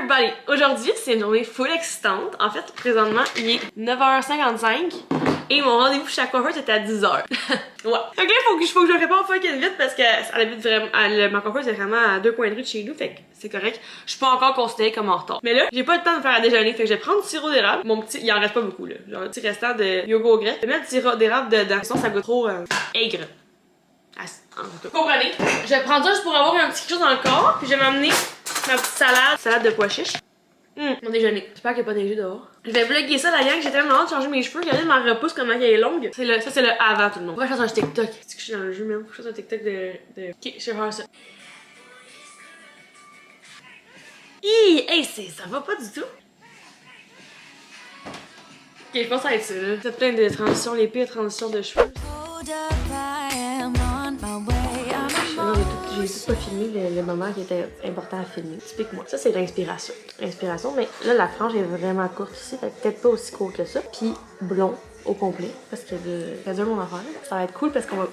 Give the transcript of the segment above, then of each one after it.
everybody! Aujourd'hui, c'est une journée full excitante. En fait, présentement, il est 9h55 et mon rendez-vous chez la coiffeuse était à 10h. Ouais. Donc là, il faut que je réponde fucking vite parce que elle habite vraiment, ma coiffeuse est vraiment à 2 coins de rue de chez nous, fait que c'est correct. Je suis pas encore considérée comme en retard. Mais là, j'ai pas le temps de me faire à déjeuner, fait que je vais prendre du sirop d'érable. Mon petit, il en reste pas beaucoup là. Genre un petit restant de yogourt au grec. Je vais mettre du sirop d'érable dedans, sinon ça goûte trop aigre. Vous comprenez? Je vais prendre ça juste pour avoir un petit quelque chose dans le corps, puis je vais m'amener ma petite salade de pois chiches. Mon déjeuner. J'espère qu'il n'y a pas neigé dehors. Je vais vlogger ça la gang, j'ai tellement hâte de changer mes cheveux. Regardez ma repousse comment elle est longue. Ça c'est le avant tout le monde. On va faire un TikTok. Est-ce que je suis dans le jeu même? Faut que je fasse un TikTok de... Ok, je vais faire ça. Hey, ça va pas du tout. Ok, je pense à être ça là. C'est plein de transitions, les pires transitions de cheveux. J'ai tout pas filmé le moment qui était important à filmer. Explique-moi. Ça, c'est l'inspiration. L'inspiration, mais là, la frange est vraiment courte ici. Fait peut-être pas aussi court que ça. Puis blond au complet. Parce que ça dure mon affaire. Ça va être cool parce qu'on va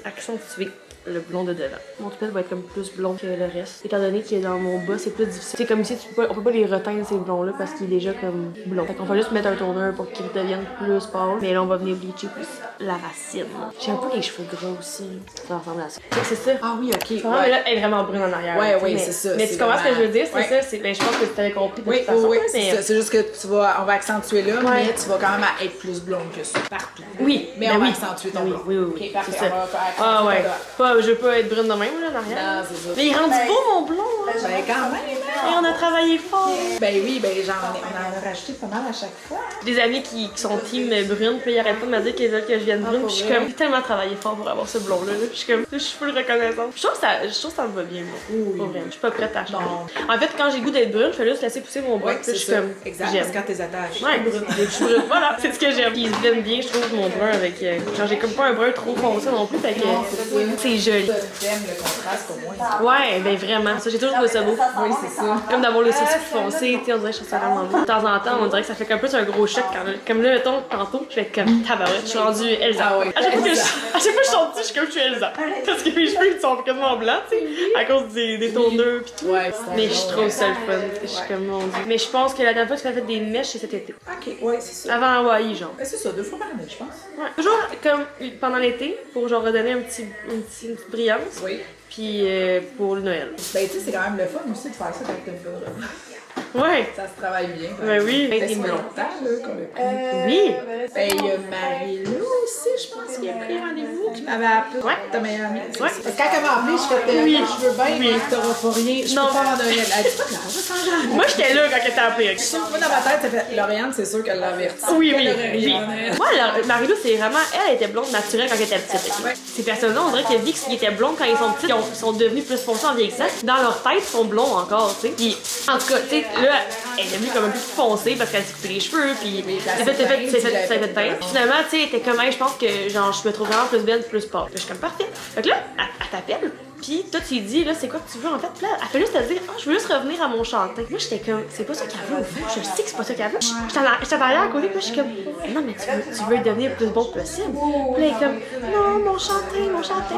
accentuer le blond de devant. Mon toupette va être comme plus blond que le reste. Étant donné que dans mon bas, c'est plus difficile. C'est comme si on peut pas les reteindre ces blonds là parce qu'il est déjà comme blond. Fait qu'on va juste mettre un toner pour qu'il devienne plus pâle. Mais là, on va venir bleacher plus la racine. J'ai un peu les cheveux gras aussi. Ça ressemble à ça. C'est ça. Ah oui, ok. Ouais. Mais là, elle est vraiment brune en arrière. Ouais, c'est ça. Mais tu comprends ce que je veux dire? C'est ça. Ben, je pense que tu avais compris de toute façon. Oui, c'est ça. C'est juste que on va accentuer là, mais tu vas quand même être plus blonde que ça partout. Oui. Mais on va accentuer ton blond. Oui. Ok, parfait. C'est ça. Ah ouais. Je veux pas être brune de même, là, en arrière. Non, c'est ça. Mais il est rendu beau, mon blond. Ben, quand même. Et on a travaillé fort. Ben oui, genre, on en a rajouté pas mal à chaque fois. Des amis qui sont team brune, puis ils arrêtent pas de me dire qu'ils veulent que je vienne brune, puis je suis comme, j'ai tellement travaillé fort pour avoir ce blond-là. Je suis comme, je suis full reconnaissante. Je trouve que ça me va bien, moi. Oui. Je suis pas prête à changer. En fait, quand j'ai goût d'être brune, je fais juste laisser pousser mon bras, puis je suis comme, exact, parce que quand t'es attaché. Ouais, je suis brune. Voilà, c'est ce que j'aime. Ils se viennent bien, je trouve, mon brun avec. Genre, j'ai comme pas un brun trop foncé non plus, fait que c'est joli. J'aime le contraste au moins. Ouais, ben vraiment. Ça, j'ai toujours trouvé ça beau. Oui, c'est ça. Comme d'avoir le sourcil foncé, tu sais, on dirait que je trouve ça vraiment beau. De temps en temps, on dirait que ça fait comme plus un gros choc quand comme là, mettons, tantôt, je fais comme tabarouette, je suis rendue Elsa. Ah oui. À chaque fois que je sors dessus, je suis comme je suis Elsa. Parce que mes cheveux ils sont quasiment blancs, tu sais, à cause des toneurs pis tout. Ouais, mais je trouve ça le fun. Je suis comme mon dieu. Mais je pense que la dernière fois que tu as fait des mèches, c'est cet été. Ok, ouais, c'est ça. Avant Hawaï, genre. Ben, c'est ça, 2 fois par année, je pense. Ouais. Toujours comme pendant l'été, pour genre redonner une petite brillance. Oui. Puis pour le Noël. Ben, tu sais, c'est quand même le fun aussi de faire ça avec une bonne robe. Ouais. Ça se travaille bien. Ben oui. Ben, c'est longtemps, là, qu'on a pris. Oui. Ben, il y a Marie-Lou aussi, je pense, qui a pris rendez-vous, qui m'avait appelé. Ouais. Ta meilleure amie. Ouais. Parce que quand elle m'a appelé, je fais Oui. je veux bien, mais t'auras pas rien. Je peux Non. pas avoir Noël. Elle dit pas grave, ça change. Moi, j'étais là quand elle t'a appelé. Moi, dans ma tête, ça fait Lauriane, c'est sûr qu'elle l'a averti. Oui. Oui. Moi, Marie-Lou, c'est vraiment. Elle était blonde naturelle quand elle était petite. Ouais. Ces personnes-là, on dirait que vu qu'ils étaient blonds quand ils sont petits, ils sont devenus plus foncés en vieillissant. Dans leur tête, ils sont blonds encore, tu sais. Puis, en tout cas, tu sais, là, elle est devenue comme un peu plus foncée parce qu'elle s'est coupé les cheveux, puis c'est fait teint. Finalement, tu sais, elle était comme, hey, je pense que genre, je me trouve vraiment plus belle, plus pâle. Je suis comme, parfait. Fait que là, elle t'appelle. Pis toi tu lui dis là c'est quoi que tu veux en fait, pis là elle fait juste te dire je veux juste revenir à mon chantin. Moi j'étais comme c'est pas ça qu'elle veut au fond, je sais que c'est pas ça qu'elle veut. J'étais derrière à côté pis là je suis comme non mais tu veux devenir le plus beau possible. Pis là elle est comme non mon chantin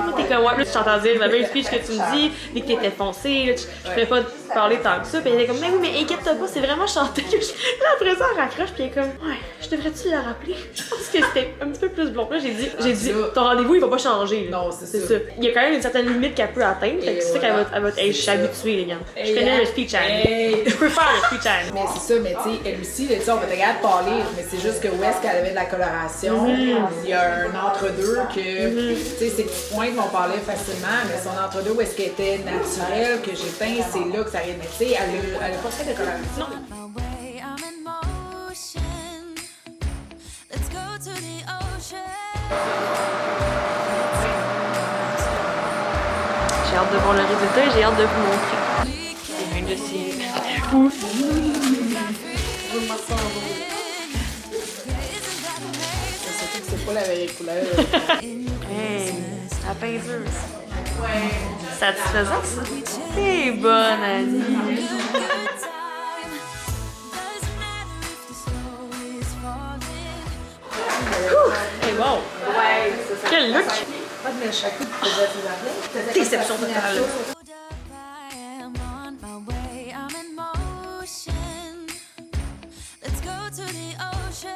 mais t'es comme ouais, là tu t'entends dire la même speech que tu me dis, dès que t'étais foncé, là, je pourrais pas te parler tant que ça. Pis elle est comme mais oui mais inquiète-toi pas, c'est vraiment chanter. Là après ça elle raccroche pis elle est comme ouais, je devrais-tu la rappeler? Je pense que c'était un petit peu plus blond. Là j'ai dit ton rendez-vous il va pas changer. Là. Non, c'est ça. Il y a quand même une certaine limite qu'elle peut atteindre. Fait que c'est ça qu'elle va être. Je suis habituée, les gars. Je connais le speech hand. Je peux faire le speech hand. Mais c'est ça, mais tu sais, elle aussi, tu sais, on va te regarder parler, mais c'est juste que où est-ce qu'elle avait de la coloration, il y a un entre-deux que, tu sais, ses petites pointes vont parler facilement, mais son entre-deux où est-ce qu'elle était naturelle, que j'éteins, c'est là que ça arrive. Mais tu sais, elle a pas fait de coloration. J'ai hâte de voir le résultat et j'ai hâte de vous montrer. C'est un de ces fous. C'est pas la vraie couleur. Hey, la peinture. Ouais. Satisfaisant ça? C'est bonne, Annie. Hey, wow! Ouais, c'est ça. Quel look! Pas de mèche à coups de faisais Déception totale. to the ocean.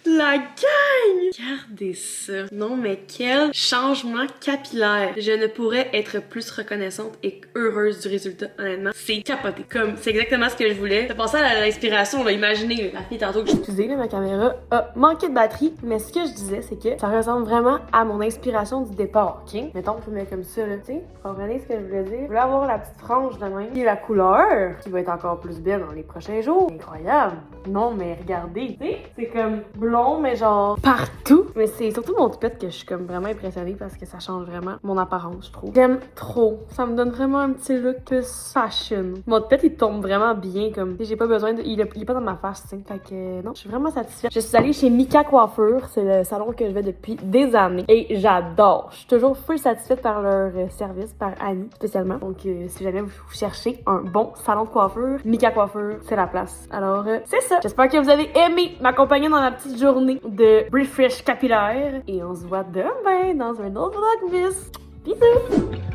La gang! Regardez ça. Non, mais quel changement capillaire. Je ne pourrais être plus reconnaissante et heureuse du résultat, honnêtement. C'est capoté. Comme, c'est exactement ce que je voulais. Ça pensait à l'inspiration, là. Imaginez, la fille tantôt que j'ai utilisée, là, ma caméra a manqué de batterie. Mais ce que je disais, c'est que ça ressemble vraiment à mon inspiration du départ, ok? Mettons, je le mets comme ça, là. Tu sais, vous comprenez ce que je voulais dire? Je voulais avoir la petite frange de même. Et la couleur, qui va être encore plus belle dans les prochains jours. Incroyable. Non, mais regardez, tu sais, c'est comme blond, mais genre partout. Mais c'est surtout mon toupette que je suis comme vraiment impressionnée parce que ça change vraiment mon apparence, je trouve. J'aime trop. Ça me donne vraiment un petit look plus fashion. Mon toupette, il tombe vraiment bien, comme, j'ai pas besoin de... Il est pas dans ma face, tu sais. Fait que, non, je suis vraiment satisfaite. Je suis allée chez Mika Coiffure. C'est le salon que je vais depuis des années. Et j'adore. Je suis toujours full satisfaite par leur service, par Annie, spécialement. Donc, si jamais vous cherchez un bon salon de coiffure, Mika Coiffure, c'est la place. Alors, c'est ça. J'espère que vous avez aimé m'accompagner dans la petite journée de refresh capillaire. Et on se voit demain dans un autre vlogmas. Bisous!